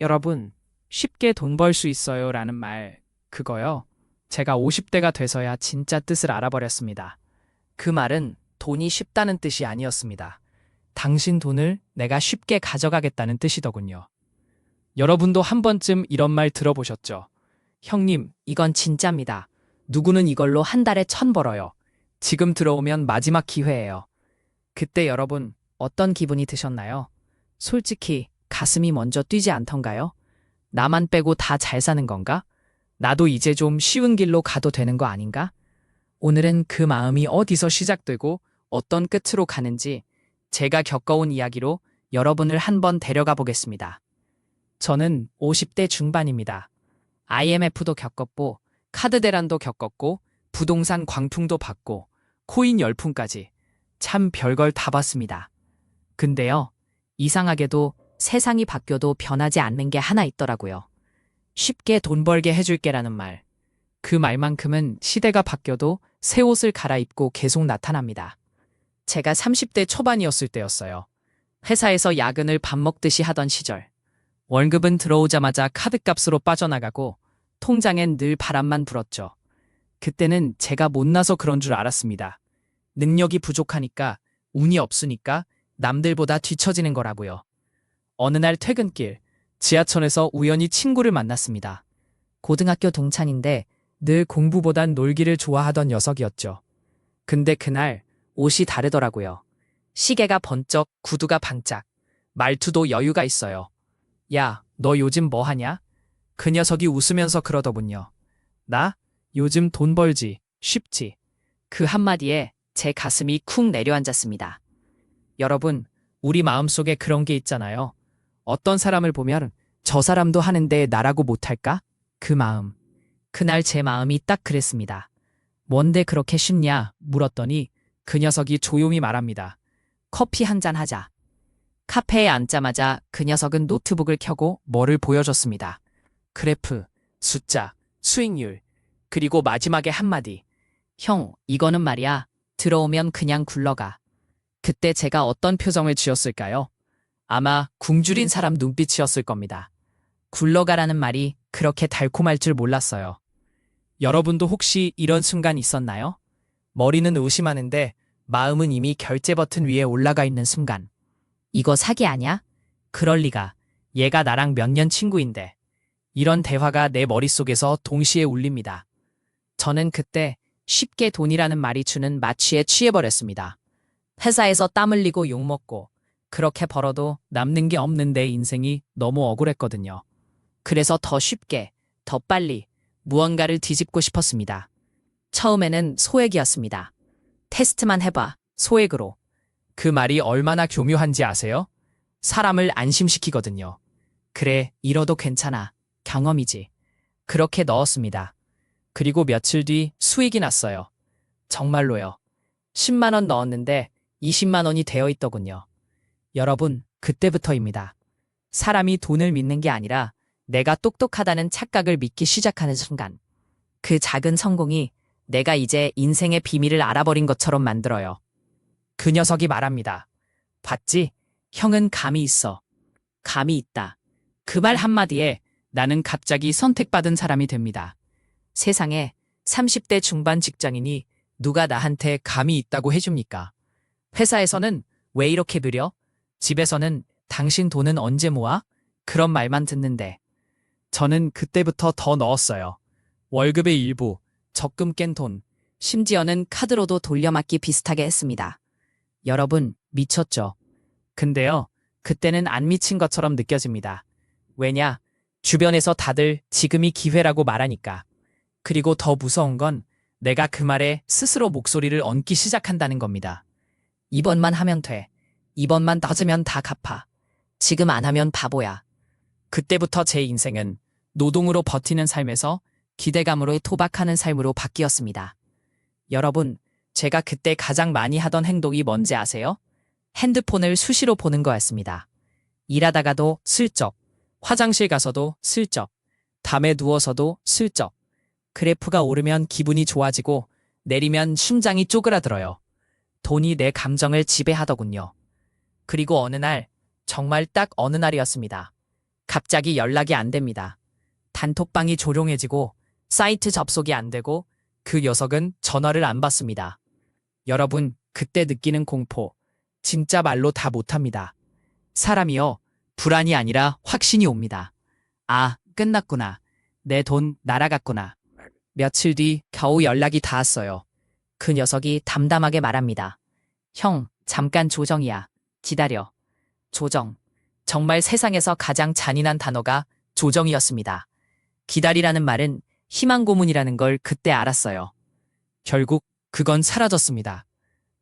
여러분, 쉽게 돈 벌 수 있어요 라는 말, 그거요. 제가 50대가 돼서야 진짜 뜻을 알아버렸습니다. 그 말은 돈이 쉽다는 뜻이 아니었습니다. 당신 돈을 내가 쉽게 가져가겠다는 뜻이더군요. 여러분도 한 번쯤 이런 말 들어보셨죠? 형님, 이건 진짜입니다. 누구는 이걸로 한 달에 1,000 벌어요. 지금 들어오면 마지막 기회예요. 그때 여러분, 어떤 기분이 드셨나요? 솔직히 가슴이 먼저 뛰지 않던가요? 나만 빼고 다 잘 사는 건가? 나도 이제 좀 쉬운 길로 가도 되는 거 아닌가? 오늘은 그 마음이 어디서 시작되고 어떤 끝으로 가는지 제가 겪어온 이야기로 여러분을 한번 데려가 보겠습니다. 저는 50대 중반입니다. IMF도 겪었고, 카드 대란도 겪었고, 부동산 광풍도 받고, 코인 열풍까지. 참 별걸 다 봤습니다. 근데요, 이상하게도 세상이 바뀌어도 변하지 않는 게 하나 있더라고요. 쉽게 돈 벌게 해줄게라는 말. 그 말만큼은 시대가 바뀌어도 새 옷을 갈아입고 계속 나타납니다. 제가 30대 초반이었을 때였어요. 회사에서 야근을 밥 먹듯이 하던 시절. 월급은 들어오자마자 카드값으로 빠져나가고 통장엔 늘 바람만 불었죠. 그때는 제가 못나서 그런 줄 알았습니다. 능력이 부족하니까, 운이 없으니까 남들보다 뒤처지는 거라고요. 어느 날 퇴근길, 지하철에서 우연히 친구를 만났습니다. 고등학교 동창인데 늘 공부보단 놀기를 좋아하던 녀석이었죠. 근데 그날 옷이 다르더라고요. 시계가 번쩍, 구두가 반짝, 말투도 여유가 있어요. 야, 너 요즘 뭐 하냐? 그 녀석이 웃으면서 그러더군요. 나? 요즘 돈 벌지, 쉽지. 그 한마디에 제 가슴이 쿵 내려앉았습니다. 여러분, 우리 마음속에 그런 게 있잖아요. 어떤 사람을 보면 저 사람도 하는데 나라고 못할까? 그 마음. 그날 제 마음이 딱 그랬습니다. 뭔데 그렇게 쉽냐? 물었더니 그 녀석이 조용히 말합니다. 커피 한 잔 하자. 카페에 앉자마자 그 녀석은 노트북을 켜고 뭐를 보여줬습니다. 그래프, 숫자, 수익률, 그리고 마지막에 한마디. 형, 이거는 말이야. 들어오면 그냥 굴러가. 그때 제가 어떤 표정을 지었을까요? 아마 굶주린 사람 눈빛이었을 겁니다. 굴러가라는 말이 그렇게 달콤할 줄 몰랐어요. 여러분도 혹시 이런 순간 있었나요? 머리는 의심하는데 마음은 이미 결제 버튼 위에 올라가 있는 순간. 이거 사기 아냐? 그럴 리가. 얘가 나랑 몇 년 친구인데. 이런 대화가 내 머릿속에서 동시에 울립니다. 저는 그때 쉽게 돈이라는 말이 주는 마취에 취해버렸습니다. 회사에서 땀 흘리고 욕먹고 그렇게 벌어도 남는 게 없는 내 인생이 너무 억울했거든요. 그래서 더 쉽게, 더 빨리 무언가를 뒤집고 싶었습니다. 처음에는 소액이었습니다. 테스트만 해봐, 소액으로. 그 말이 얼마나 교묘한지 아세요? 사람을 안심시키거든요. 그래, 잃어도 괜찮아. 경험이지. 그렇게 넣었습니다. 그리고 며칠 뒤 수익이 났어요. 정말로요. 10만 원 넣었는데 20만 원이 되어 있더군요. 여러분, 그때부터입니다. 사람이 돈을 믿는 게 아니라 내가 똑똑하다는 착각을 믿기 시작하는 순간. 그 작은 성공이 내가 이제 인생의 비밀을 알아버린 것처럼 만들어요. 그 녀석이 말합니다. 봤지? 형은 감이 있어. 감이 있다. 그 말 한마디에 나는 갑자기 선택받은 사람이 됩니다. 세상에 30대 중반 직장인이 누가 나한테 감이 있다고 해줍니까? 회사에서는 왜 이렇게 느려? 집에서는 당신 돈은 언제 모아? 그런 말만 듣는데. 저는 그때부터 더 넣었어요. 월급의 일부, 적금 깬 돈, 심지어는 카드로도 돌려막기 비슷하게 했습니다. 여러분, 미쳤죠? 근데요, 그때는 안 미친 것처럼 느껴집니다. 왜냐? 주변에서 다들 지금이 기회라고 말하니까. 그리고 더 무서운 건 내가 그 말에 스스로 목소리를 얹기 시작한다는 겁니다. 이번만 하면 돼. 이번만 낮으면 다 갚아. 지금 안 하면 바보야. 그때부터 제 인생은 노동으로 버티는 삶에서 기대감으로 토박하는 삶으로 바뀌었습니다. 여러분, 제가 그때 가장 많이 하던 행동이 뭔지 아세요? 핸드폰을 수시로 보는 거였습니다. 일하다가도 슬쩍, 화장실 가서도 슬쩍, 밤에 누워서도 슬쩍. 그래프가 오르면 기분이 좋아지고 내리면 심장이 쪼그라들어요. 돈이 내 감정을 지배하더군요. 그리고 어느 날, 정말 딱 어느 날이었습니다. 갑자기 연락이 안 됩니다. 단톡방이 조용해지고 사이트 접속이 안 되고 그 녀석은 전화를 안 받습니다. 여러분, 그때 느끼는 공포. 진짜 말로 다 못합니다. 사람이요. 불안이 아니라 확신이 옵니다. 아, 끝났구나. 내 돈 날아갔구나. 며칠 뒤 겨우 연락이 닿았어요. 그 녀석이 담담하게 말합니다. 형, 잠깐 조정이야. 기다려. 조정. 정말 세상에서 가장 잔인한 단어가 조정이었습니다. 기다리라는 말은 희망 고문이라는 걸 그때 알았어요. 결국 그건 사라졌습니다.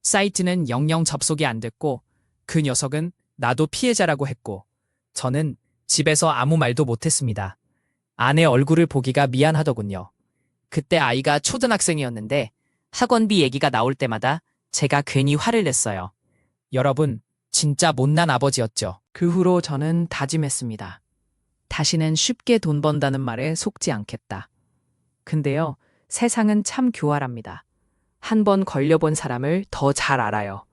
사이트는 영영 접속이 안 됐고 그 녀석은 나도 피해자라고 했고 저는 집에서 아무 말도 못했습니다. 아내 얼굴을 보기가 미안하더군요. 그때 아이가 초등학생이었는데 학원비 얘기가 나올 때마다 제가 괜히 화를 냈어요. 여러분, 진짜 못난 아버지였죠. 그 후로 저는 다짐했습니다. 다시는 쉽게 돈 번다는 말에 속지 않겠다. 근데요, 세상은 참 교활합니다. 한 번 걸려본 사람을 더 잘 알아요.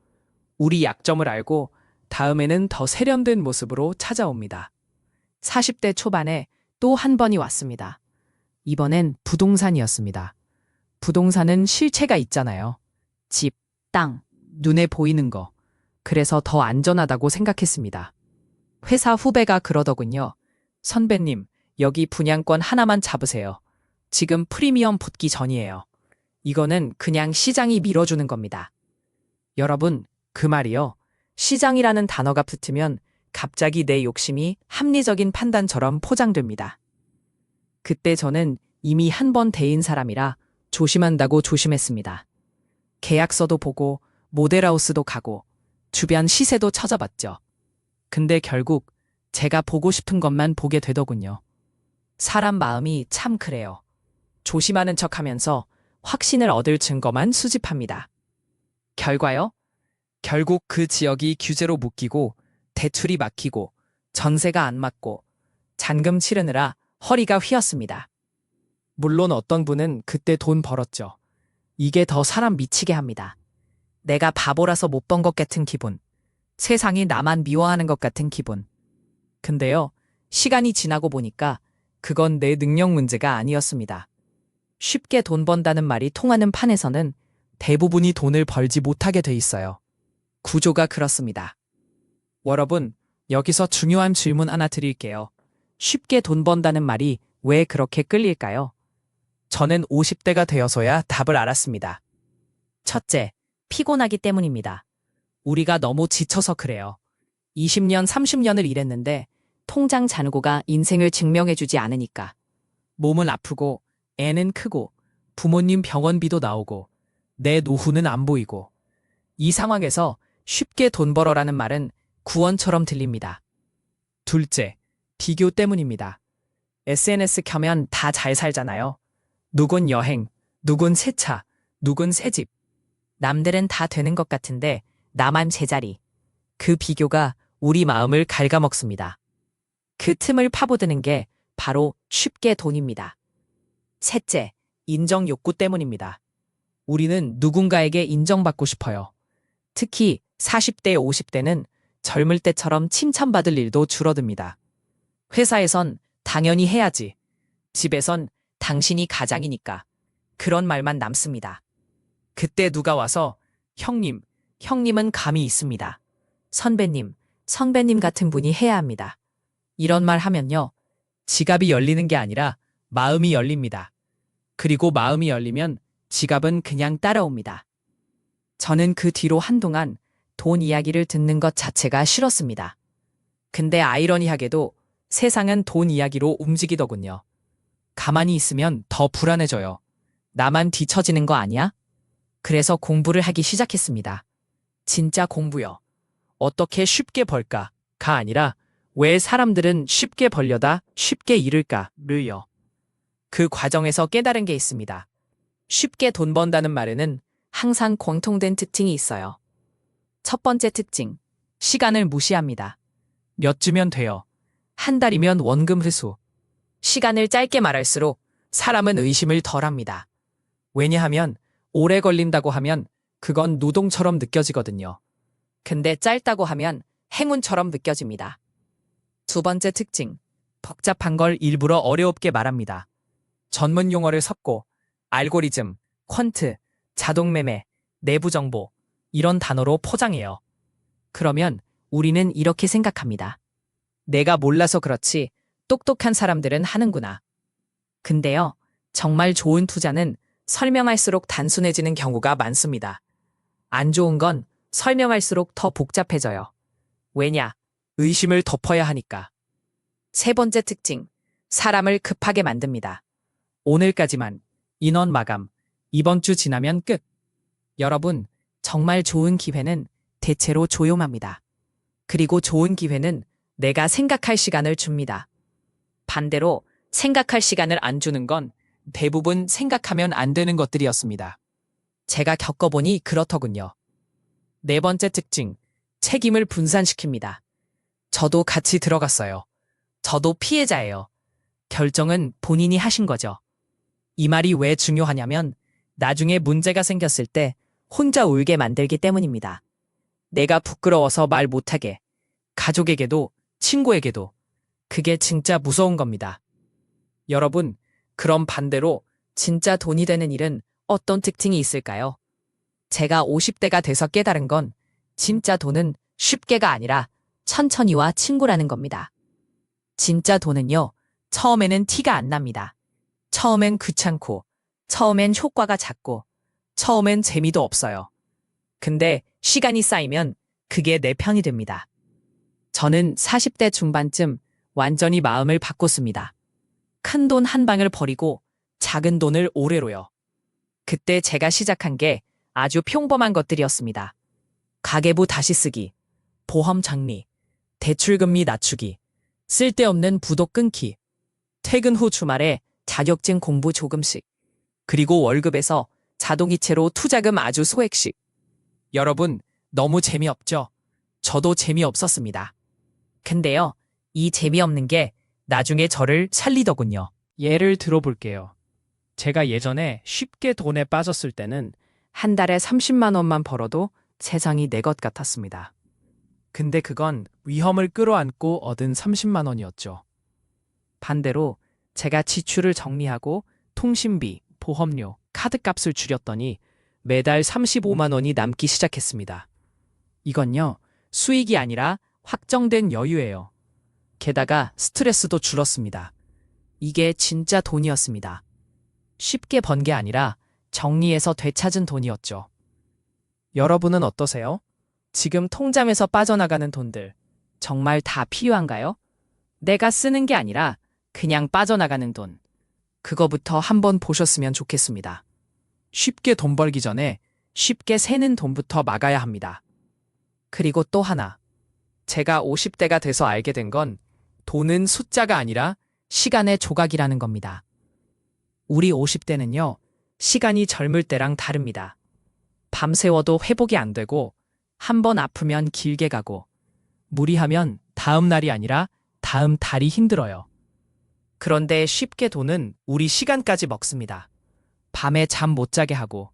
우리 약점을 알고 다음에는 더 세련된 모습으로 찾아옵니다. 40대 초반에 또 한 번이 왔습니다. 이번엔 부동산이었습니다. 부동산은 실체가 있잖아요. 집, 땅, 눈에 보이는 거. 그래서 더 안전하다고 생각했습니다. 회사 후배가 그러더군요. 선배님, 여기 분양권 하나만 잡으세요. 지금 프리미엄 붙기 전이에요. 이거는 그냥 시장이 밀어주는 겁니다. 여러분, 그 말이요. 시장이라는 단어가 붙으면 갑자기 내 욕심이 합리적인 판단처럼 포장됩니다. 그때 저는 이미 한 번 대인 사람이라 조심한다고 조심했습니다. 계약서도 보고 모델하우스도 가고 주변 시세도 찾아봤죠. 근데 결국 제가 보고 싶은 것만 보게 되더군요. 사람 마음이 참 그래요. 조심하는 척하면서 확신을 얻을 증거만 수집합니다. 결과요? 결국 그 지역이 규제로 묶이고 대출이 막히고 전세가 안 맞고 잔금 치르느라 허리가 휘었습니다. 물론 어떤 분은 그때 돈 벌었죠. 이게 더 사람 미치게 합니다. 내가 바보라서 못 번 것 같은 기분. 세상이 나만 미워하는 것 같은 기분. 근데요, 시간이 지나고 보니까 그건 내 능력 문제가 아니었습니다. 쉽게 돈 번다는 말이 통하는 판에서는 대부분이 돈을 벌지 못하게 돼 있어요. 구조가 그렇습니다. 여러분, 여기서 중요한 질문 하나 드릴게요. 쉽게 돈 번다는 말이 왜 그렇게 끌릴까요? 저는 50대가 되어서야 답을 알았습니다. 첫째, 피곤하기 때문입니다. 우리가 너무 지쳐서 그래요. 20년, 30년을 일했는데 통장 잔고가 인생을 증명해주지 않으니까. 몸은 아프고 애는 크고 부모님 병원비도 나오고 내 노후는 안 보이고 이 상황에서 쉽게 돈 벌어라는 말은 구원처럼 들립니다. 둘째, 비교 때문입니다. SNS 켜면 다 잘 살잖아요. 누군 여행, 누군 새 차, 누군 새 집. 남들은 다 되는 것 같은데 나만 제자리. 그 비교가 우리 마음을 갉아먹습니다. 그 틈을 파고드는 게 바로 쉽게 돈입니다. 셋째, 인정 욕구 때문입니다. 우리는 누군가에게 인정받고 싶어요. 특히 40대, 50대는 젊을 때처럼 칭찬받을 일도 줄어듭니다. 회사에선 당연히 해야지. 집에선 당신이 가장이니까. 그런 말만 남습니다. 그때 누가 와서 형님, 형님은 감이 있습니다. 선배님, 선배님 같은 분이 해야 합니다. 이런 말 하면요. 지갑이 열리는 게 아니라 마음이 열립니다. 그리고 마음이 열리면 지갑은 그냥 따라옵니다. 저는 그 뒤로 한동안 돈 이야기를 듣는 것 자체가 싫었습니다. 근데 아이러니하게도 세상은 돈 이야기로 움직이더군요. 가만히 있으면 더 불안해져요. 나만 뒤처지는 거 아니야? 그래서 공부를 하기 시작했습니다. 진짜 공부요. 어떻게 쉽게 벌까가 아니라 왜 사람들은 쉽게 벌려다 쉽게 잃을까를요. 그 과정에서 깨달은 게 있습니다. 쉽게 돈 번다는 말에는 항상 공통된 특징이 있어요. 첫 번째 특징, 시간을 무시합니다. 몇 주면 돼요. 한 달이면 원금 회수. 시간을 짧게 말할수록 사람은 의심을 덜합니다. 왜냐하면 오래 걸린다고 하면 그건 노동처럼 느껴지거든요. 근데 짧다고 하면 행운처럼 느껴집니다. 두 번째 특징, 복잡한 걸 일부러 어렵게 말합니다. 전문 용어를 섞고 알고리즘, 퀀트, 자동매매, 내부정보 이런 단어로 포장해요. 그러면 우리는 이렇게 생각합니다. 내가 몰라서 그렇지 똑똑한 사람들은 하는구나. 근데요, 정말 좋은 투자는 설명할수록 단순해지는 경우가 많습니다. 안 좋은 건 설명할수록 더 복잡해져요. 왜냐? 의심을 덮어야 하니까. 세 번째 특징, 사람을 급하게 만듭니다. 오늘까지만, 인원 마감, 이번 주 지나면 끝. 여러분, 정말 좋은 기회는 대체로 조용합니다. 그리고 좋은 기회는 내가 생각할 시간을 줍니다. 반대로 생각할 시간을 안 주는 건 대부분 생각하면 안 되는 것들이었습니다. 제가 겪어보니 그렇더군요. 네 번째 특징, 책임을 분산시킵니다. 저도 같이 들어갔어요. 저도 피해자예요. 결정은 본인이 하신 거죠. 이 말이 왜 중요하냐면 나중에 문제가 생겼을 때 혼자 울게 만들기 때문입니다. 내가 부끄러워서 말 못하게. 가족에게도 친구에게도. 그게 진짜 무서운 겁니다. 여러분, 그럼 반대로 진짜 돈이 되는 일은 어떤 특징이 있을까요? 제가 50대가 돼서 깨달은 건 진짜 돈은 쉽게가 아니라 천천히와 친구라는 겁니다. 진짜 돈은요, 처음에는 티가 안 납니다. 처음엔 귀찮고, 처음엔 효과가 작고, 처음엔 재미도 없어요. 근데 시간이 쌓이면 그게 내 편이 됩니다. 저는 40대 중반쯤 완전히 마음을 바꿨습니다. 큰 돈 한 방을 버리고 작은 돈을 오래로요. 그때 제가 시작한 게 아주 평범한 것들이었습니다. 가계부 다시 쓰기, 보험 정리, 대출금리 낮추기, 쓸데없는 부도 끊기, 퇴근 후 주말에 자격증 공부 조금씩, 그리고 월급에서 자동이체로 투자금 아주 소액씩. 여러분, 너무 재미없죠? 저도 재미없었습니다. 근데요, 이 재미없는 게 나중에 저를 살리더군요. 예를 들어볼게요. 제가 예전에 쉽게 돈에 빠졌을 때는 한 달에 30만 원만 벌어도 세상이 내 것 같았습니다. 근데 그건 위험을 끌어안고 얻은 30만 원이었죠. 반대로 제가 지출을 정리하고 통신비, 보험료, 카드값을 줄였더니 매달 35만 원이 남기 시작했습니다. 이건요, 수익이 아니라 확정된 여유예요. 게다가 스트레스도 줄었습니다. 이게 진짜 돈이었습니다. 쉽게 번 게 아니라 정리해서 되찾은 돈이었죠. 여러분은 어떠세요? 지금 통장에서 빠져나가는 돈들 정말 다 필요한가요? 내가 쓰는 게 아니라 그냥 빠져나가는 돈. 그거부터 한번 보셨으면 좋겠습니다. 쉽게 돈 벌기 전에 쉽게 새는 돈부터 막아야 합니다. 그리고 또 하나. 제가 50대가 돼서 알게 된 건 돈은 숫자가 아니라 시간의 조각이라는 겁니다. 우리 50대는요, 시간이 젊을 때랑 다릅니다. 밤새워도 회복이 안 되고, 한 번 아프면 길게 가고, 무리하면 다음 날이 아니라 다음 달이 힘들어요. 그런데 쉽게 돈은 우리 시간까지 먹습니다. 밤에 잠 못 자게 하고,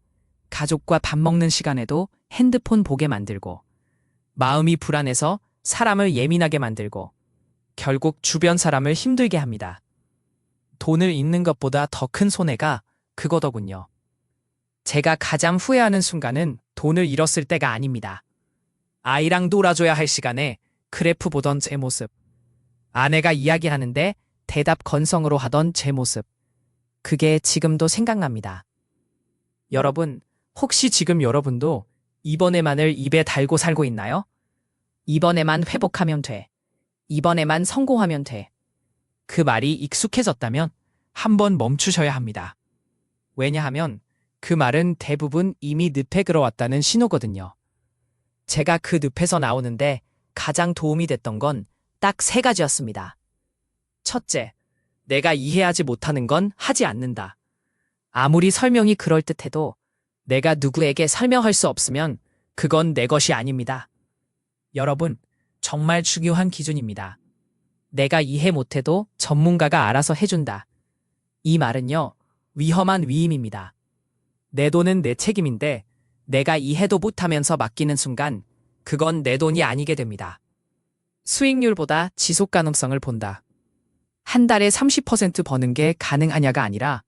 가족과 밥 먹는 시간에도 핸드폰 보게 만들고, 마음이 불안해서 사람을 예민하게 만들고, 결국 주변 사람을 힘들게 합니다. 돈을 잃는 것보다 더 큰 손해가 그거더군요. 제가 가장 후회하는 순간은 돈을 잃었을 때가 아닙니다. 아이랑 놀아줘야 할 시간에 그래프 보던 제 모습. 아내가 이야기하는데 대답 건성으로 하던 제 모습. 그게 지금도 생각납니다. 여러분, 혹시 지금 여러분도 이번에만을 입에 달고 살고 있나요? 이번에만 회복하면 돼. 이번에만 성공하면 돼. 그 말이 익숙해졌다면 한번 멈추셔야 합니다. 왜냐하면 그 말은 대부분 이미 늪에 들어왔다는 신호거든요. 제가 그 늪에서 나오는데 가장 도움이 됐던 건 딱 3가지였습니다. 첫째, 내가 이해하지 못하는 건 하지 않는다. 아무리 설명이 그럴듯해도 내가 누구에게 설명할 수 없으면 그건 내 것이 아닙니다. 여러분, 정말 중요한 기준입니다. 내가 이해 못해도 전문가가 알아서 해준다. 이 말은요, 위험한 위임입니다. 내 돈은 내 책임인데 내가 이해도 못하면서 맡기는 순간 그건 내 돈이 아니게 됩니다. 수익률보다 지속 가능성을 본다. 한 달에 30% 버는 게 가능하냐가 아니라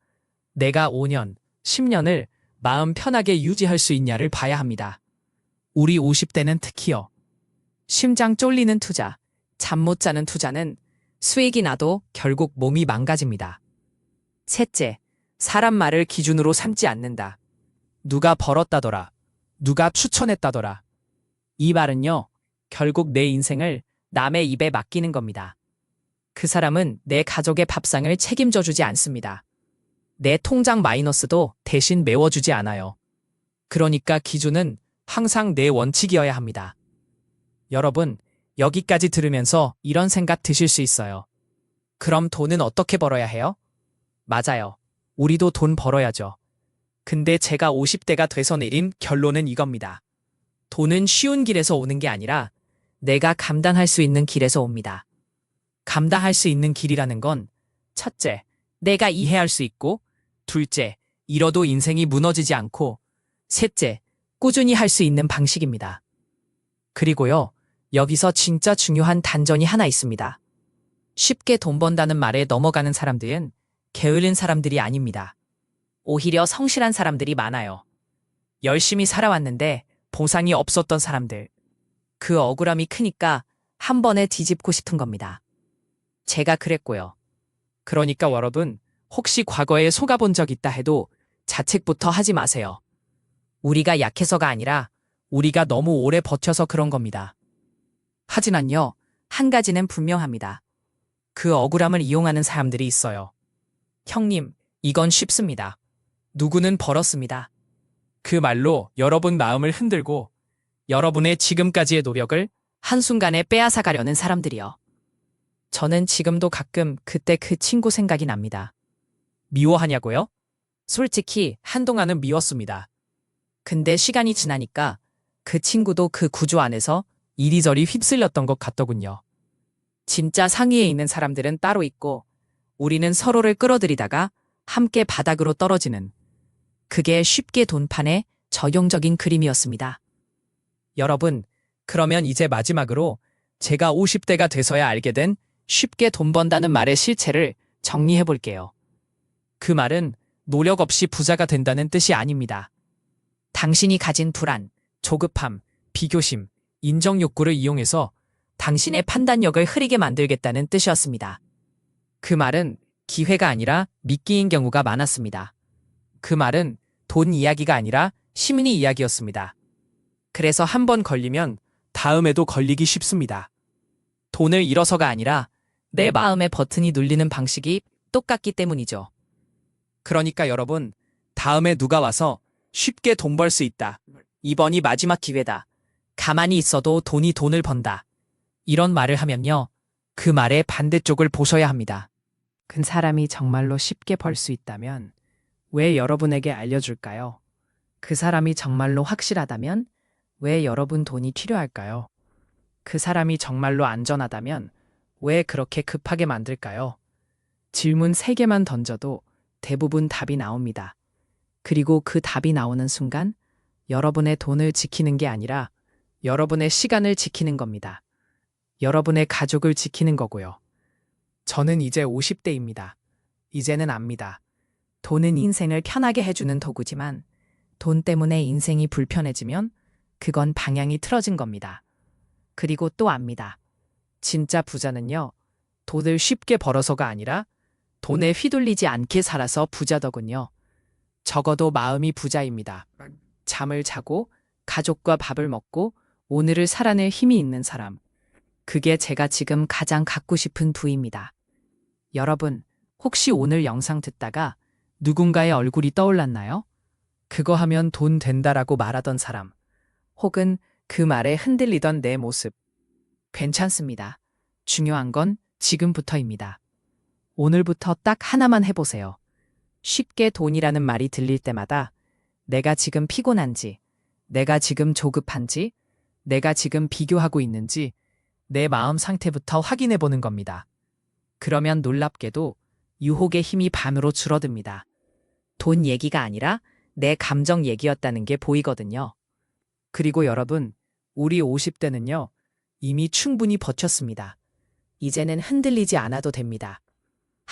내가 5년, 10년을 마음 편하게 유지할 수 있냐를 봐야 합니다. 우리 50대는 특히요. 심장 쫄리는 투자, 잠 못 자는 투자는 수익이 나도 결국 몸이 망가집니다. 셋째, 사람 말을 기준으로 삼지 않는다. 누가 벌었다더라. 누가 추천했다더라. 이 말은요, 결국 내 인생을 남의 입에 맡기는 겁니다. 그 사람은 내 가족의 밥상을 책임져 주지 않습니다. 내 통장 마이너스도 대신 메워주지 않아요. 그러니까 기준은 항상 내 원칙이어야 합니다. 여러분, 여기까지 들으면서 이런 생각 드실 수 있어요. 그럼 돈은 어떻게 벌어야 해요? 맞아요. 우리도 돈 벌어야죠. 근데 제가 50대가 돼서 내린 결론은 이겁니다. 돈은 쉬운 길에서 오는 게 아니라 내가 감당할 수 있는 길에서 옵니다. 감당할 수 있는 길이라는 건 첫째, 내가 이해할 수 있고, 둘째, 잃어도 인생이 무너지지 않고, 셋째, 꾸준히 할 수 있는 방식입니다. 그리고요, 여기서 진짜 중요한 단전이 하나 있습니다. 쉽게 돈 번다는 말에 넘어가는 사람들은 게으른 사람들이 아닙니다. 오히려 성실한 사람들이 많아요. 열심히 살아왔는데 보상이 없었던 사람들. 그 억울함이 크니까 한 번에 뒤집고 싶은 겁니다. 제가 그랬고요. 그러니까 여러분, 혹시 과거에 속아본 적 있다 해도 자책부터 하지 마세요. 우리가 약해서가 아니라 우리가 너무 오래 버텨서 그런 겁니다. 하지만요, 한 가지는 분명합니다. 그 억울함을 이용하는 사람들이 있어요. 형님, 이건 쉽습니다. 누구는 벌었습니다. 그 말로 여러분 마음을 흔들고 여러분의 지금까지의 노력을 한순간에 빼앗아 가려는 사람들이요. 저는 지금도 가끔 그때 그 친구 생각이 납니다. 미워하냐고요? 솔직히 한동안은 미웠습니다. 근데 시간이 지나니까 그 친구도 그 구조 안에서 이리저리 휩쓸렸던 것 같더군요. 진짜 상위에 있는 사람들은 따로 있고 우리는 서로를 끌어들이다가 함께 바닥으로 떨어지는, 그게 쉽게 돈판의 적용적인 그림이었습니다. 여러분, 그러면 이제 마지막으로 제가 50대가 돼서야 알게 된 쉽게 돈 번다는 말의 실체를 정리해 볼게요. 그 말은 노력 없이 부자가 된다는 뜻이 아닙니다. 당신이 가진 불안, 조급함, 비교심, 인정 욕구를 이용해서 당신의 판단력을 흐리게 만들겠다는 뜻이었습니다. 그 말은 기회가 아니라 미끼인 경우가 많았습니다. 그 말은 돈 이야기가 아니라 심리 이야기였습니다. 그래서 한 번 걸리면 다음에도 걸리기 쉽습니다. 돈을 잃어서가 아니라 내 마음의 버튼이 눌리는 방식이 똑같기 때문이죠. 그러니까 여러분, 다음에 누가 와서 쉽게 돈 벌 수 있다. 이번이 마지막 기회다. 가만히 있어도 돈이 돈을 번다. 이런 말을 하면요, 그 말의 반대쪽을 보셔야 합니다. 그 사람이 정말로 쉽게 벌 수 있다면 왜 여러분에게 알려줄까요? 그 사람이 정말로 확실하다면 왜 여러분 돈이 필요할까요? 그 사람이 정말로 안전하다면 왜 그렇게 급하게 만들까요? 질문 3개만 던져도 대부분 답이 나옵니다. 그리고 그 답이 나오는 순간 여러분의 돈을 지키는 게 아니라 여러분의 시간을 지키는 겁니다. 여러분의 가족을 지키는 거고요. 저는 이제 50대입니다. 이제는 압니다. 돈은 인생을 편하게 해주는 도구지만 돈 때문에 인생이 불편해지면 그건 방향이 틀어진 겁니다. 그리고 또 압니다. 진짜 부자는요, 돈을 쉽게 벌어서가 아니라 돈에 휘둘리지 않게 살아서 부자더군요. 적어도 마음이 부자입니다. 잠을 자고 가족과 밥을 먹고 오늘을 살아낼 힘이 있는 사람. 그게 제가 지금 가장 갖고 싶은 부입니다. 여러분, 혹시 오늘 영상 듣다가 누군가의 얼굴이 떠올랐나요? 그거 하면 돈 된다라고 말하던 사람, 혹은 그 말에 흔들리던 내 모습. 괜찮습니다. 중요한 건 지금부터입니다. 오늘부터 딱 하나만 해보세요. 쉽게 돈이라는 말이 들릴 때마다 내가 지금 피곤한지, 내가 지금 조급한지, 내가 지금 비교하고 있는지 내 마음 상태부터 확인해 보는 겁니다. 그러면 놀랍게도 유혹의 힘이 반으로 줄어듭니다. 돈 얘기가 아니라 내 감정 얘기였다는 게 보이거든요. 그리고 여러분, 우리 50대는요, 이미 충분히 버텼습니다. 이제는 흔들리지 않아도 됩니다.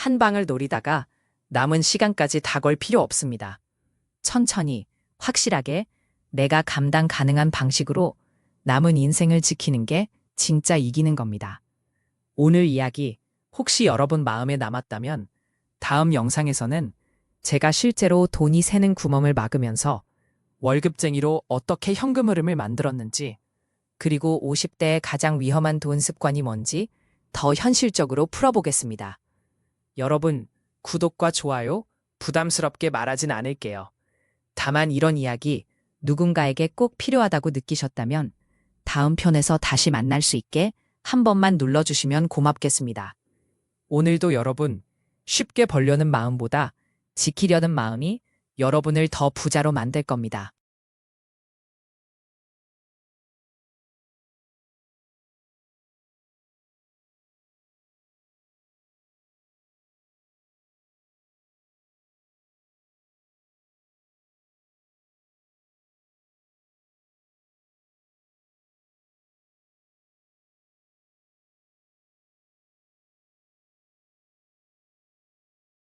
한 방을 노리다가 남은 시간까지 다 걸 필요 없습니다. 천천히, 확실하게 내가 감당 가능한 방식으로 남은 인생을 지키는 게 진짜 이기는 겁니다. 오늘 이야기 혹시 여러분 마음에 남았다면 다음 영상에서는 제가 실제로 돈이 새는 구멍을 막으면서 월급쟁이로 어떻게 현금 흐름을 만들었는지, 그리고 50대의 가장 위험한 돈 습관이 뭔지 더 현실적으로 풀어보겠습니다. 여러분, 구독과 좋아요 부담스럽게 말하진 않을게요. 다만 이런 이야기 누군가에게 꼭 필요하다고 느끼셨다면 다음 편에서 다시 만날 수 있게 한 번만 눌러주시면 고맙겠습니다. 오늘도 여러분, 쉽게 벌려는 마음보다 지키려는 마음이 여러분을 더 부자로 만들 겁니다.